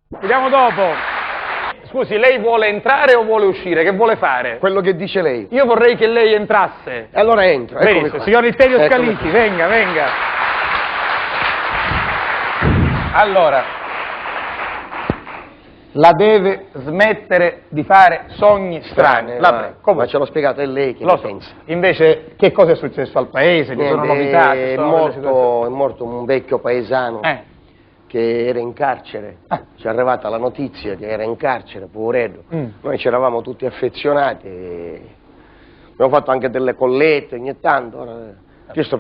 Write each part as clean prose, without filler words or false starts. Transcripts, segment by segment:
Vediamo dopo. Scusi, lei vuole entrare o vuole uscire? Che vuole fare? Quello che dice lei. Io vorrei che lei entrasse. Allora entro. Benissimo, signor Litterio Scalisi, venga, venga. Allora, la deve smettere di fare sogni strani. Ma ce l'ho spiegato, è lei che lo pensa. Invece, che cosa è successo al paese? Ci sono novità? È morto un vecchio paesano che era in carcere. Ci è arrivata la notizia che era in carcere, poveretto. Noi ci eravamo tutti affezionati. Abbiamo fatto anche delle collette ogni tanto. Questo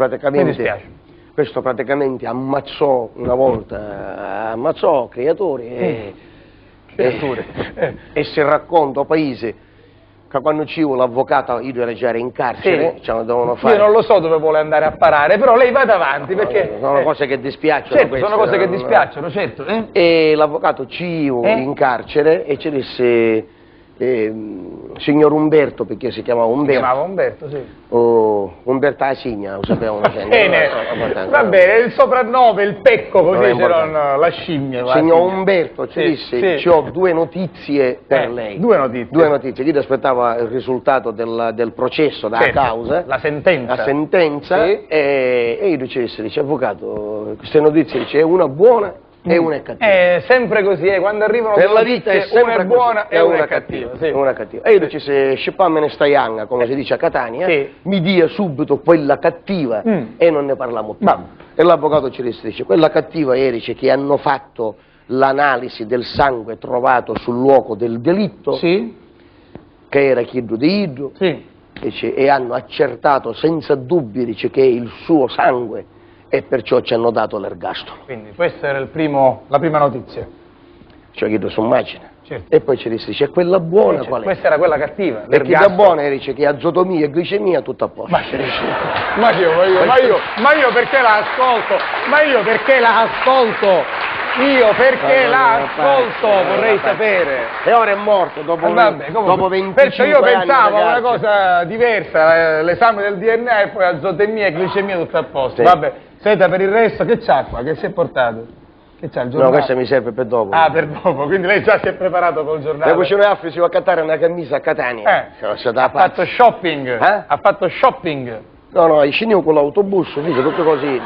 praticamente ammazzò una volta, creatori e si racconta al paese che quando ci fu l'avvocato, io ero già in carcere, ce lo dovevano fare. Io non lo so dove vuole andare a parare, però lei vada avanti perché... Sono cose che dispiacciono. Certo, sono cose che dispiacciono, certo. E l'avvocato ci fu in carcere e ci disse... signor Umberto, perché si chiamava Umberto. Si chiamava Umberto, sì. Umberto Asigna, lo sapevamo. Bene, va bene, il soprannome, il pecco, così c'era la scimmia. Signor Umberto ci disse, ci ho due notizie per lei. Due notizie. Due notizie, chi aspettava il risultato del processo, dalla causa. La sentenza. La sentenza, e io dice, avvocato, queste notizie dice, è una buona e una è cattiva. È sempre così, quando arrivano per la vita è sempre una è buona e una è cattiva. Una cattiva. E io dice, se scippamene sta ianga, come si dice a Catania, mi dia subito quella cattiva e non ne parliamo più. E l'avvocato ci dice, quella cattiva Erice che hanno fatto l'analisi del sangue trovato sul luogo del delitto, che era Chiddu di Iddu, e hanno accertato senza dubbi dice, che è il suo sangue, e perciò ci hanno dato l'ergastolo. Quindi questa era la prima notizia. Cioè chiedo su immagine. E poi ci dice, quella buona qual è? Questa era quella cattiva. Perché da buona dice che azotomia e glicemia tutto a posto. Ma io perché la ascolto? Io perché la ascolto, vorrei sapere. E ora è morto dopo 25 perciò io anni pensavo a una cosa diversa, l'esame del DNA e poi azotemia e glicemia tutto a posto. Vabbè, senta, per il resto che c'ha qua? Che si è portato? Che c'ha il giornale? No, questa mi serve per dopo. Ah, per dopo, quindi lei già si è preparato col giornale. Da cucina Afri si va a cattare una camisa a Catania. Ha fatto shopping. Ha fatto shopping. No, scendiamo con l'autobus, dice tutto così.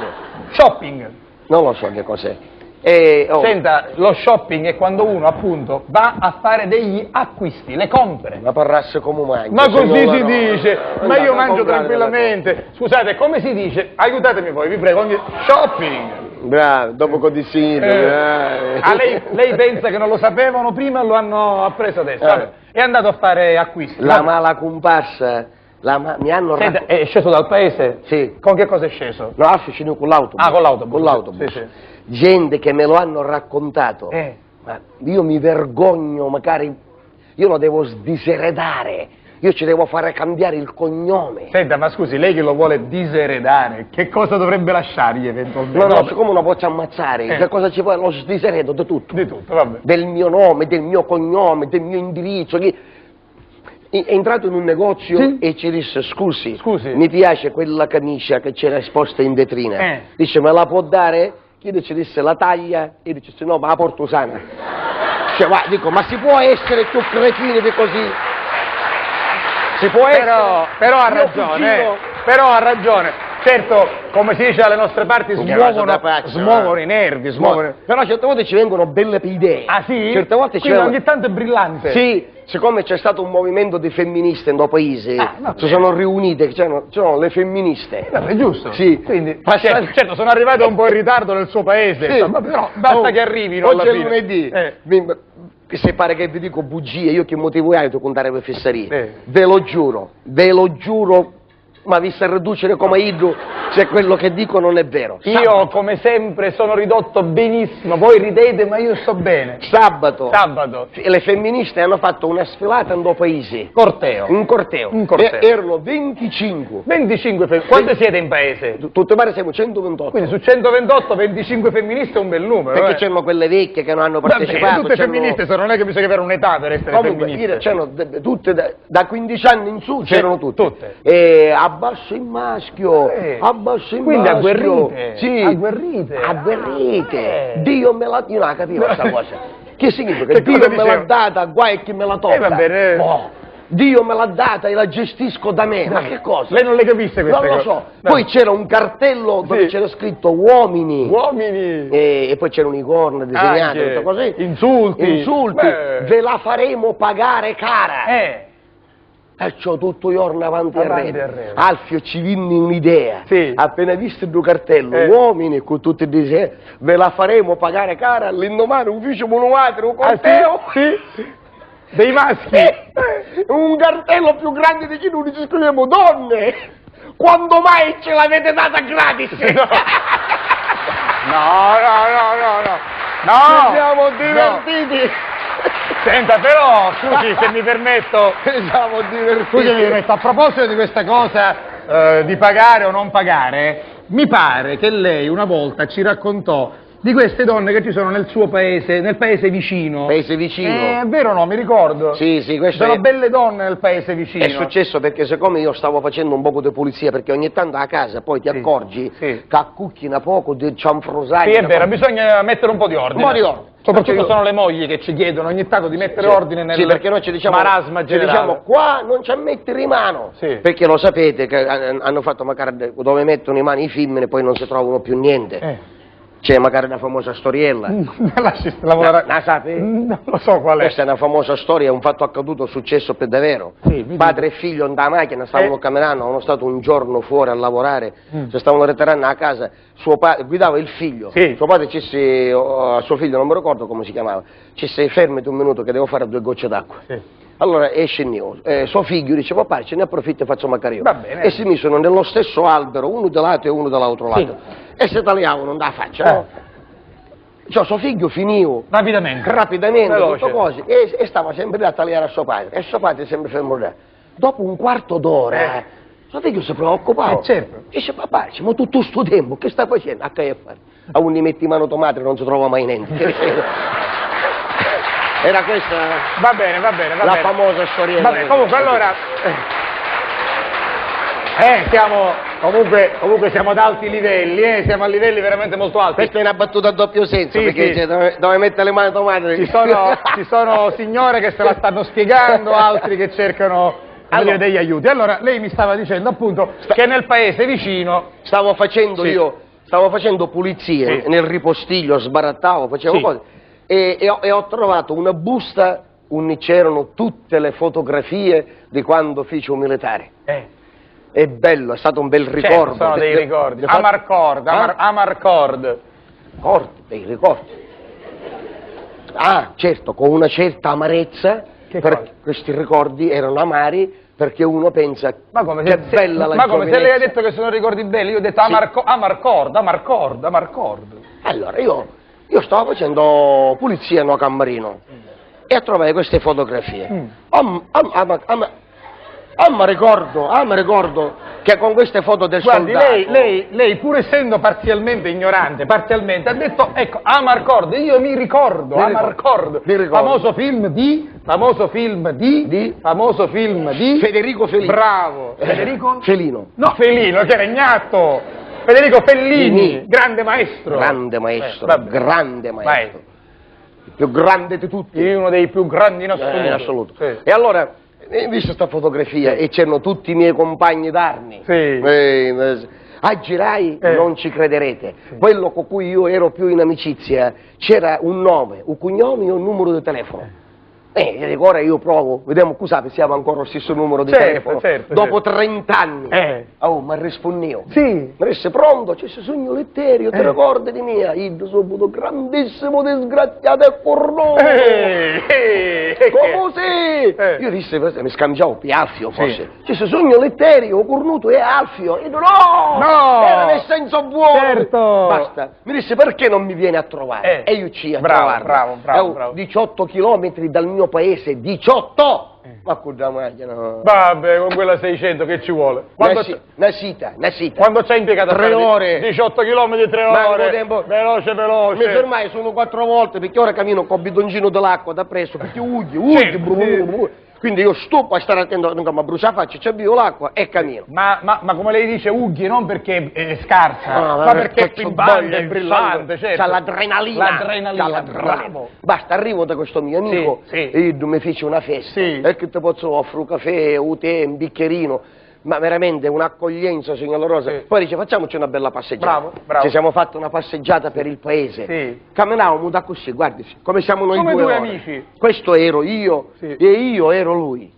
Shopping. Non lo so che cos'è. Senta, lo shopping è quando uno appunto va a fare degli acquisti, le compere. Ma parrasse come mangia. Ma così si dice, ma io mangio tranquillamente. Scusate, come si dice? Aiutatemi voi, vi prego, shopping. Bravo, dopo Codissino. Lei pensa che non lo sapevano prima e lo hanno appreso adesso? È andato a fare acquisti. La mala comparsa. Mi hanno Senta, è sceso dal paese? Sì. Con che cosa è sceso? No, scendiamo con l'autobus. Ah, con l'autobus. Con l'autobus. Sì. Gente che me lo hanno raccontato. Ma io mi vergogno, magari io lo devo diseredare. Io ci devo fare cambiare il cognome. Senta, ma scusi, lei che lo vuole diseredare, che cosa dovrebbe lasciargli eventualmente? No, siccome lo posso ammazzare, che cosa ci vuole? Lo diseredo di tutto. Di tutto, vabbè. Del mio nome, del mio cognome, del mio indirizzo. È entrato in un negozio e ci disse, scusi, mi piace quella camicia che c'era esposta in vetrina. Dice, me la può dare? Chi ci disse la taglia? E dice, no, ma la porto sana. Cioè, ma si può essere più cretini di così? Si può essere? Però ha ragione. Certo, come si dice dalle nostre parti, smuovono i nervi, Però certe volte ci vengono belle idee. Ah sì? Certe volte ogni tanto è brillante. Sì, siccome c'è stato un movimento di femministe in due paesi, si sono riunite, c'erano le femministe. È giusto. Sì. Quindi, certo, sono arrivate un po' in ritardo nel suo paese, però basta che arrivino alla fine. Oggi è lunedì. Se pare che vi dico bugie, io che motivo hai di contare per fesserie? Ve lo giuro, ma vi sa riducere come Iddu se quello che dico non è vero. Io come sempre sono ridotto benissimo, voi ridete ma io sto bene. Sabato le femministe hanno fatto una sfilata in due paesi. Un corteo. Erano 25. 25 femministe. Quante siete in paese? Tutte pare siamo 128. Quindi su 128 25 femministe è un bel numero. Perché c'erano quelle vecchie che non hanno partecipato. Tutte femministe, non è che bisogna avere un'età per essere femministe. C'erano tutte da 15 anni in su, c'erano tutte. A abbasso il maschio, abbasso il Quindi maschio. agguerrite, Sì, agguerrite. Dio me l'ha... Io non la capivo questa cosa. Che significa? Che Dio cosa me l'ha diceva? data, guai a chi me la tocca. va bene. No. Dio me l'ha data e la gestisco da me. Ma che cosa? Lei non le capisce queste Non lo cose? so. No. Poi c'era un cartello dove c'era scritto uomini. Uomini. E poi c'erano i corna disegnate, Anche. tutto così. Insulti. Beh. Ve la faremo pagare cara. Perciò tutto io avanti e Avanti e re. re. Alfio ci vinni un'idea. Sì. Appena visto il tuo cartello, uomini con tutti i disegni, ve la faremo pagare cara, all'indomani ufficio monumentale, un corteo. Sì. Dei maschi. Un cartello più grande di chi noi ci scriviamo donne. Quando mai ce l'avete data gratis? No. Ci siamo divertiti. Senta, però, scusi se mi permetto, Siamo divertiti. scusi se mi permetto, a proposito di questa cosa di pagare o non pagare, mi pare che lei una volta ci raccontò di queste donne che ci sono nel suo paese, nel paese vicino. Paese vicino? È vero o no? Mi ricordo. Sì, questo Sono belle donne nel paese vicino. È successo perché siccome io stavo facendo un poco di pulizia, perché ogni tanto a casa poi ti accorgi che accucchina poco di cianfrusaglie. Sì, è vero, bisogna mettere un po' di ordine. Un po' di ordine. Soprattutto sono le mogli che ci chiedono ogni tanto di mettere ordine nel perché noi ci diciamo, marasma generale. Ci diciamo, qua non ci mettere in mano, perché lo sapete che hanno fatto magari dove mettono in mano i femmine poi non si trovano più niente. C'è magari una famosa storiella. Lasci lavorare. La sape? Non lo so qual è. Questa è una famosa storia, è un fatto accaduto, successo per davvero. Padre e figlio andavano a macchina, stavano camminando, erano stati un giorno fuori a lavorare, si stavano ritirando a casa, suo padre guidava il figlio, suo padre disse a suo figlio, non mi ricordo come si chiamava, disse fermati un minuto che devo fare 2 gocce d'acqua. Allora esce suo figlio dice papà ce ne approfitto e faccio mancare io. Va bene. E si misero nello stesso albero, uno da lato e uno dall'altro lato. E si tagliavano da faccia, no? Cioè suo figlio finiva rapidamente veloce. tutto così, e stava sempre lì a tagliare a suo padre, e suo padre sempre fermo là. Dopo un quarto d'ora suo figlio si preoccupava. Dice papà, ma tutto sto tempo che sta facendo? A che fare? A uno metti in mano tomate non si trova mai niente. Era questa va bene. la famosa storia. Vabbè, comunque allora comunque siamo ad alti livelli, siamo a livelli veramente molto alti. Questa è una battuta a doppio senso, perché cioè, dove mettere le mani tomate. Ci sono signore che se la stanno spiegando, altri che cercano degli aiuti. Allora, lei mi stava dicendo appunto che nel paese vicino stavo facendo pulizie nel ripostiglio, sbarattavo, facevo cose. E ho trovato una busta dove c'erano tutte le fotografie di quando feci un militare. È bello, è stato un bel ricordo. Sono dei ricordi. Amarcord. Dei ricordi. Ah, certo, con una certa amarezza, perché questi ricordi erano amari perché uno pensa che bella la Ma come giovinezza. se lei ha detto che sono ricordi belli, io ho detto Amarcord. Allora, io stavo facendo pulizia nel cammarino e trovai queste fotografie. Mi ricordo che con queste foto del soldato... lei pur essendo parzialmente ignorante, ha detto, ecco, Amarcord, io mi ricordo, Amarcord, famoso film di Federico Fellini. Bravo, Federico? Felino. No, Fellino, che era Ignatto. Federico Fellini, grande maestro. Grande maestro. Il più grande di tutti. Uno dei più grandi in assoluto. In assoluto. E allora, ho visto questa fotografia e c'erano tutti i miei compagni d'armi. A girai non ci crederete. Quello con cui io ero più in amicizia, c'era un nome, un cognome e un numero di telefono. Ora io provo, vediamo, scusate, siamo ancora allo stesso numero di telefono. Dopo 30 anni. Ma rispondevo. Mi disse pronto, c'è questo sogno letterio, ti ricordi di me? Io sono grandissimo disgraziato e cornuto. Come sì? Io disse, mi scambiavo per Alfio forse. C'è questo sogno letterio, cornuto e Alfio. Io no! Era nel senso buono. Basta. Mi disse perché non mi viene a trovare? E io ci a trovarlo. Bravo. 18 chilometri dal mio paese, 18! Ma con la macchina no. Vabbè, con quella 600 che ci vuole? Quando Una sita. Quando c'è impiegato? 3 ore. 18 km, 3 ore. Tempo. Veloce. Mi fermai solo 4 volte perché ora cammino con il bidoncino dell'acqua da presso, perché ughi, Quindi io stoppo a stare attento, non mi brucia la faccia, c'è via l'acqua e cammino. Ma come lei dice, ughi non perché è scarsa, ma perché è pimpante, è brillante, certo. C'ha l'adrenalina. Bravo. Basta, arrivo da questo mio amico e io mi fece una festa. E che ti posso offrire un caffè, un tè, un bicchierino. Ma veramente un'accoglienza, signor Rosa. Poi dice, facciamoci una bella passeggiata. Bravo. Ci siamo fatti una passeggiata per il paese. Camminavamo da così, guardi, come siamo noi come due amici. Questo ero io e io ero lui.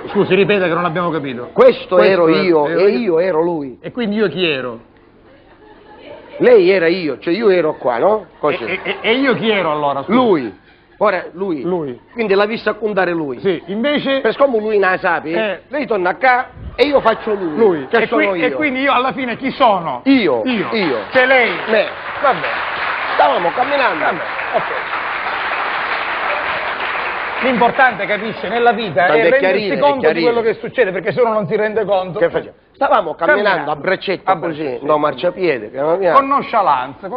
Scusi, ripeta che non abbiamo capito. Questo ero io e io ero lui. E quindi io chi ero? Lei era io, cioè io ero qua, no? E io chi ero allora? Scusi. Lui. Ora lui. Quindi l'ha vista contare lui. Sì, invece... Per come lui non la sa, lei torna qua e io faccio lui. Che sono io. E quindi io alla fine chi sono? Io. C'è lei? Me. Vabbè. Stavamo camminando. Ok. L'importante, capisce, nella vita è rendersi conto di quello che succede, perché se uno non si rende conto... Che facciamo? Stavamo camminando a braccetto così, no marciapiede. Con nonchalance.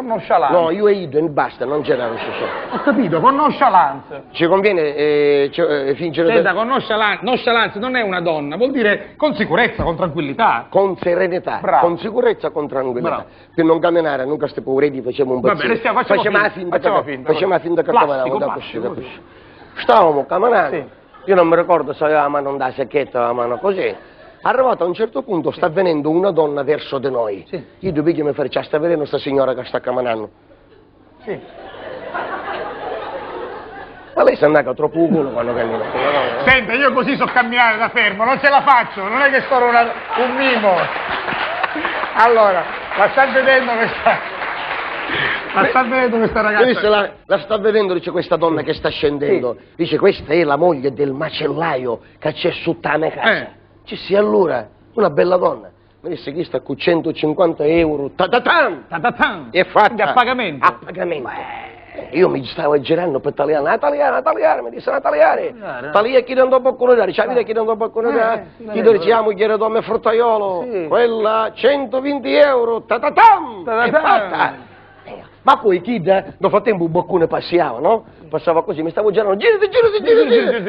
No, io e Ido e basta, non c'era lo stesso. Ho capito, con nonchalance. Ci conviene fingere... Senta, con nonchalance non è una donna, vuol dire con sicurezza, con tranquillità. Con serenità, con sicurezza, con tranquillità. Per non camminare, nunca ste paureti, facciamo un pezzo. Vabbè, facciamo la finta che camminavamo da così. Stavamo camminando, io non mi ricordo se aveva la mano da secchetta o la mano così. Arrivato a un certo punto sta venendo una donna verso di noi. Io devo mi fare, sta vedendo questa signora che sta camminando. Sì. Ma lei si andava troppo culo quando cammina. Senta, io così so camminare da fermo, non ce la faccio, non è che sono un mimo. Allora, la sta vedendo questa ragazza? La sta vedendo, dice, questa donna che sta scendendo. Dice, questa è la moglie del macellaio che c'è su tale casa. Sì, allora, una bella donna. Mi disse, chi sta con 150 euro, ta-ta-tan, è fatta a pagamento. A pagamento. Io mi stavo girando per tagliare, mi disse, tagliare chi non dopo colorare, c'è chi non dopo colorare, chi diciamo che era come fruttaiolo, quella 120 euro, ta-ta-tan, è fatta. Ma poi chi nel frattempo un boccone passava, no? Passava così, mi stavo girando, girati,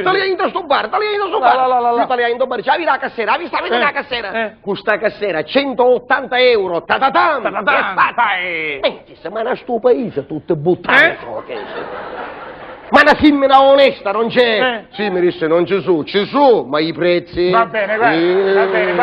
tagliai in sto bar, io tagliai in sto bar, c'avevi la cassera, vi sta vedendo la cassera? Questa cassera, 180 euro, ta-ta-tam, è fatta. Ma una sto paese, tutte buttate, ma una femmina onesta non c'è? Sì, mi disse, non ci su, ma i prezzi... Va bene, guarda, va bene.